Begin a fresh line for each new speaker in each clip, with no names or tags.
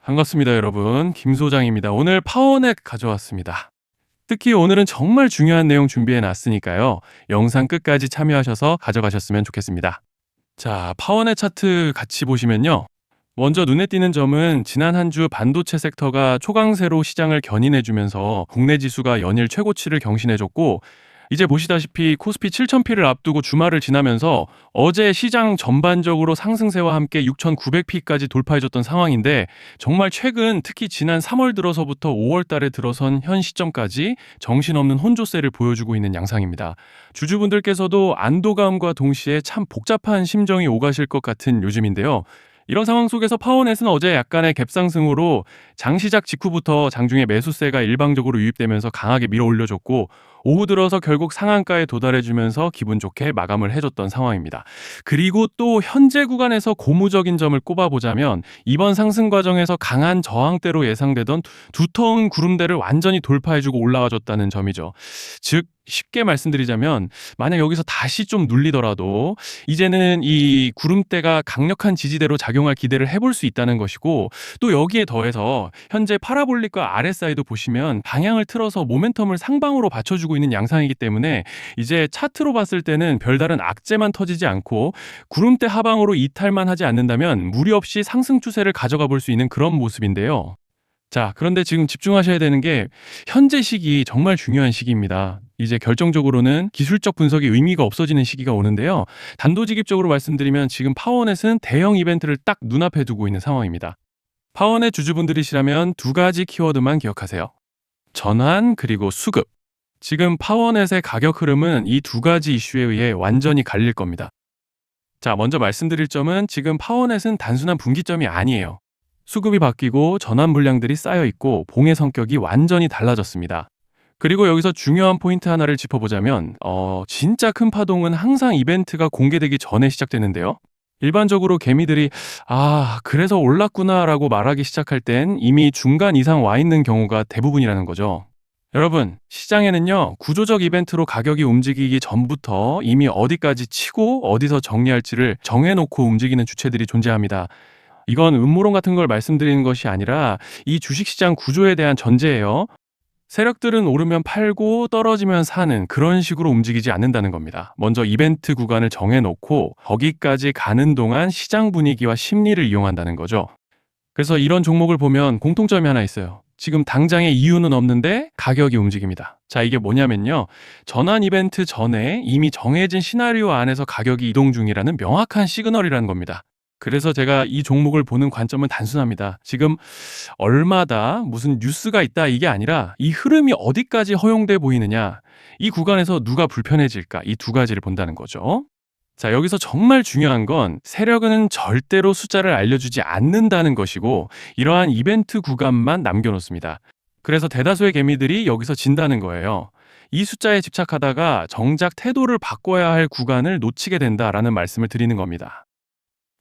반갑습니다, 여러분. 김 소장입니다. 오늘 파워넷 가져왔습니다. 특히 오늘은 정말 중요한 내용 준비해 놨으니까요. 영상 끝까지 참여하셔서 가져가셨으면 좋겠습니다. 자, 파워넷 차트 같이 보시면요. 먼저 눈에 띄는 점은 지난 한 주 반도체 섹터가 초강세로 시장을 견인해주면서 국내 지수가 연일 최고치를 경신해줬고, 이제 보시다시피 코스피 7000P를 앞두고 주말을 지나면서 어제 시장 전반적으로 상승세와 함께 6900P까지 돌파해줬던 상황인데, 정말 최근 특히 지난 3월 들어서부터 5월 달에 들어선 현 시점까지 정신없는 혼조세를 보여주고 있는 양상입니다. 주주분들께서도 안도감과 동시에 참 복잡한 심정이 오가실 것 같은 요즘인데요. 이런 상황 속에서 파워넷은 어제 약간의 갭상승으로 장 시작 직후부터 장중에 매수세가 일방적으로 유입되면서 강하게 밀어 올려줬고, 오후 들어서 결국 상한가에 도달해주면서 기분 좋게 마감을 해줬던 상황입니다. 그리고 또 현재 구간에서 고무적인 점을 꼽아보자면, 이번 상승 과정에서 강한 저항대로 예상되던 두터운 구름대를 완전히 돌파해주고 올라와줬다는 점이죠. 즉 쉽게 말씀드리자면, 만약 여기서 다시 좀 눌리더라도 이제는 이 구름대가 강력한 지지대로 작용할 기대를 해볼 수 있다는 것이고, 또 여기에 더해서 현재 파라볼릭과 RSI도 보시면 방향을 틀어서 모멘텀을 상방으로 받쳐주고 있는 양상이기 때문에, 이제 차트로 봤을 때는 별다른 악재만 터지지 않고 구름대 하방으로 이탈만 하지 않는다면 무리 없이 상승 추세를 가져가 볼 수 있는 그런 모습인데요. 자, 그런데 지금 집중하셔야 되는 게, 현재 시기 정말 중요한 시기입니다. 이제 결정적으로는 기술적 분석이 의미가 없어지는 시기가 오는데요. 단도직입적으로 말씀드리면 지금 파워넷은 대형 이벤트를 딱 눈앞에 두고 있는 상황입니다. 파워넷 주주분들이시라면 두 가지 키워드만 기억하세요. 전환 그리고 수급. 지금 파워넷의 가격 흐름은 이 두 가지 이슈에 의해 완전히 갈릴 겁니다. 자, 먼저 말씀드릴 점은 지금 파워넷은 단순한 분기점이 아니에요. 수급이 바뀌고 전환 물량들이 쌓여 있고 봉의 성격이 완전히 달라졌습니다. 그리고 여기서 중요한 포인트 하나를 짚어보자면, 진짜 큰 파동은 항상 이벤트가 공개되기 전에 시작되는데요. 일반적으로 개미들이 그래서 올랐구나라고 말하기 시작할 땐 이미 중간 이상 와 있는 경우가 대부분이라는 거죠. 여러분, 시장에는요, 구조적 이벤트로 가격이 움직이기 전부터 이미 어디까지 치고 어디서 정리할지를 정해놓고 움직이는 주체들이 존재합니다. 이건 음모론 같은 걸 말씀드리는 것이 아니라 이 주식시장 구조에 대한 전제예요. 세력들은 오르면 팔고 떨어지면 사는 그런 식으로 움직이지 않는다는 겁니다. 먼저 이벤트 구간을 정해놓고 거기까지 가는 동안 시장 분위기와 심리를 이용한다는 거죠. 그래서 이런 종목을 보면 공통점이 하나 있어요. 지금 당장의 이유는 없는데 가격이 움직입니다. 자, 이게 뭐냐면요. 전환 이벤트 전에 이미 정해진 시나리오 안에서 가격이 이동 중이라는 명확한 시그널이라는 겁니다. 그래서 제가 이 종목을 보는 관점은 단순합니다. 지금 얼마다 무슨 뉴스가 있다 이게 아니라 이 흐름이 어디까지 허용돼 보이느냐, 이 구간에서 누가 불편해질까, 이 두 가지를 본다는 거죠. 자, 여기서 정말 중요한 건 세력은 절대로 숫자를 알려주지 않는다는 것이고, 이러한 이벤트 구간만 남겨놓습니다. 그래서 대다수의 개미들이 여기서 진다는 거예요. 이 숫자에 집착하다가 정작 태도를 바꿔야 할 구간을 놓치게 된다라는 말씀을 드리는 겁니다.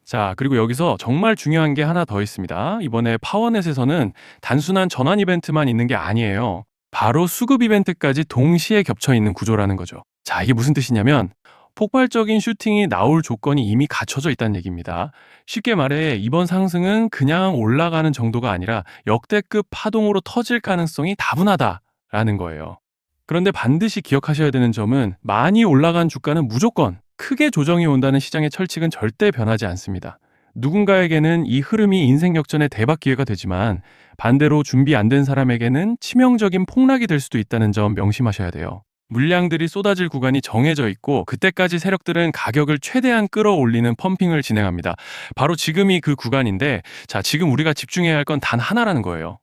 자, 그리고 여기서 정말 중요한 게 하나 더 있습니다. 이번에 파워넷에서는 단순한 전환 이벤트만 있는 게 아니에요. 바로 수급 이벤트까지 동시에 겹쳐 있는 구조라는 거죠. 자, 이게 무슨 뜻이냐면, 폭발적인 슈팅이 나올 조건이 이미 갖춰져 있다는 얘기입니다. 쉽게 말해 이번 상승은 그냥 올라가는 정도가 아니라 역대급 파동으로 터질 가능성이 다분하다라는 거예요. 그런데 반드시 기억하셔야 되는 점은, 많이 올라간 주가는 무조건 크게 조정이 온다는 시장의 철칙은 절대 변하지 않습니다. 누군가에게는 이 흐름이 인생 역전의 대박 기회가 되지만, 반대로 준비 안 된 사람에게는 치명적인 폭락이 될 수도 있다는 점 명심하셔야 돼요. 물량들이 쏟아질 구간이 정해져 있고, 그때까지 세력들은 가격을 최대한 끌어올리는 펌핑을 진행합니다. 바로 지금이 그 구간인데, 자, 지금 우리가 집중해야 할 건 단 하나라는 거예요.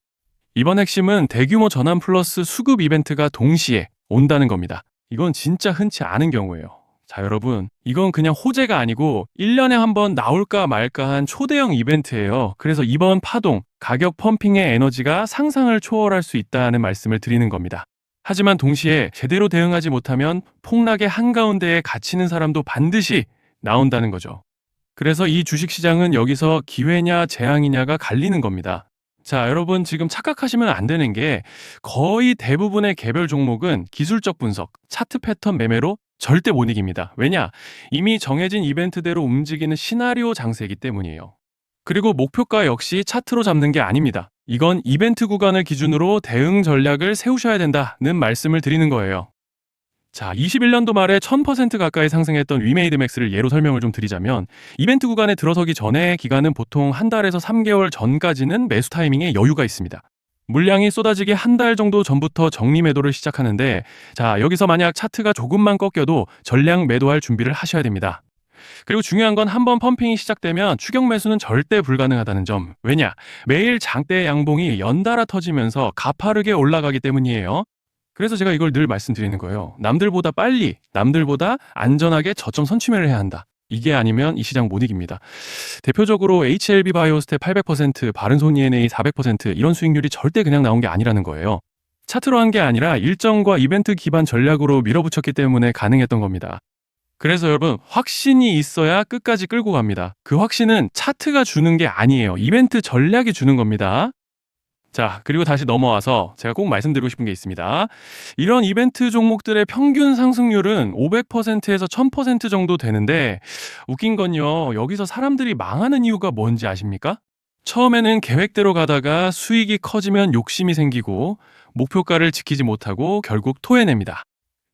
이번 핵심은 대규모 전환 플러스 수급 이벤트가 동시에 온다는 겁니다. 이건 진짜 흔치 않은 경우예요. 자, 여러분, 이건 그냥 호재가 아니고 1년에 한 번 나올까 말까 한 초대형 이벤트예요. 그래서 이번 파동, 가격 펌핑의 에너지가 상상을 초월할 수 있다는 말씀을 드리는 겁니다. 하지만 동시에 제대로 대응하지 못하면 폭락의 한가운데에 갇히는 사람도 반드시 나온다는 거죠. 그래서 이 주식시장은 여기서 기회냐 재앙이냐가 갈리는 겁니다. 자, 여러분, 지금 착각하시면 안 되는 게, 거의 대부분의 개별 종목은 기술적 분석, 차트 패턴 매매로 절대 못 이깁니다. 왜냐? 이미 정해진 이벤트대로 움직이는 시나리오 장세이기 때문이에요. 그리고 목표가 역시 차트로 잡는 게 아닙니다. 이건 이벤트 구간을 기준으로 대응 전략을 세우셔야 된다는 말씀을 드리는 거예요. 자, 21년도 말에 1000% 가까이 상승했던 위메이드 맥스를 예로 설명을 좀 드리자면, 이벤트 구간에 들어서기 전에 기간은 보통 한 달에서 3개월 전까지는 매수 타이밍에 여유가 있습니다. 물량이 쏟아지기 한 달 정도 전부터 정리 매도를 시작하는데, 자, 여기서 만약 차트가 조금만 꺾여도 전량 매도할 준비를 하셔야 됩니다. 그리고 중요한 건 한번 펌핑이 시작되면 추격 매수는 절대 불가능하다는 점. 왜냐? 매일 장대 양봉이 연달아 터지면서 가파르게 올라가기 때문이에요. 그래서 제가 이걸 늘 말씀드리는 거예요. 남들보다 빨리, 남들보다 안전하게 저점 선취매를 해야 한다. 이게 아니면 이 시장 못 이깁니다. 대표적으로 HLB 바이오스텝 800%, 바른손 ENA 400% 이런 수익률이 절대 그냥 나온 게 아니라는 거예요. 차트로 한 게 아니라 일정과 이벤트 기반 전략으로 밀어붙였기 때문에 가능했던 겁니다. 그래서 여러분, 확신이 있어야 끝까지 끌고 갑니다. 그 확신은 차트가 주는 게 아니에요. 이벤트 전략이 주는 겁니다. 자, 그리고 다시 넘어와서 제가 꼭 말씀드리고 싶은 게 있습니다. 이런 이벤트 종목들의 평균 상승률은 500%에서 1000% 정도 되는데, 웃긴 건요, 여기서 사람들이 망하는 이유가 뭔지 아십니까? 처음에는 계획대로 가다가 수익이 커지면 욕심이 생기고 목표가를 지키지 못하고 결국 토해냅니다.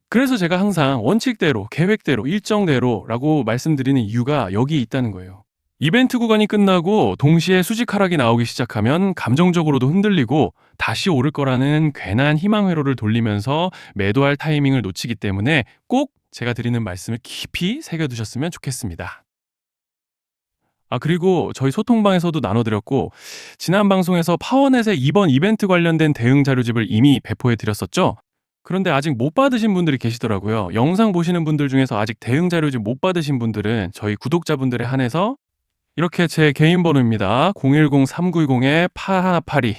그래서 제가 항상 원칙대로, 계획대로, 일정대로라고 말씀드리는 이유가 여기 있다는 거예요. 이벤트 구간이 끝나고 동시에 수직 하락이 나오기 시작하면 감정적으로도 흔들리고 다시 오를 거라는 괜한 희망 회로를 돌리면서 매도할 타이밍을 놓치기 때문에 꼭 제가 드리는 말씀을 깊이 새겨두셨으면 좋겠습니다. 그리고 저희 소통방에서도 나눠드렸고, 지난 방송에서 파워넷의 이번 이벤트 관련된 대응 자료집을 이미 배포해 드렸었죠? 그런데 아직 못 받으신 분들이 계시더라고요. 영상 보시는 분들 중에서 아직 대응 자료집 못 받으신 분들은 저희 구독자분들에 한해서 이렇게 제 개인 번호입니다. 010-3910-8182.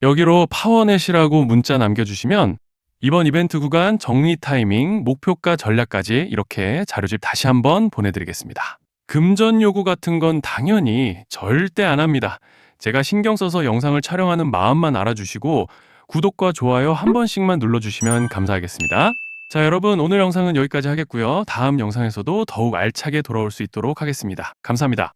여기로 파워넷이라고 문자 남겨주시면 이번 이벤트 구간 정리 타이밍, 목표가 전략까지 이렇게 자료집 다시 한번 보내드리겠습니다. 금전 요구 같은 건 당연히 절대 안 합니다. 제가 신경 써서 영상을 촬영하는 마음만 알아주시고 구독과 좋아요 한 번씩만 눌러주시면 감사하겠습니다. 자, 여러분, 오늘 영상은 여기까지 하겠고요. 다음 영상에서도 더욱 알차게 돌아올 수 있도록 하겠습니다. 감사합니다.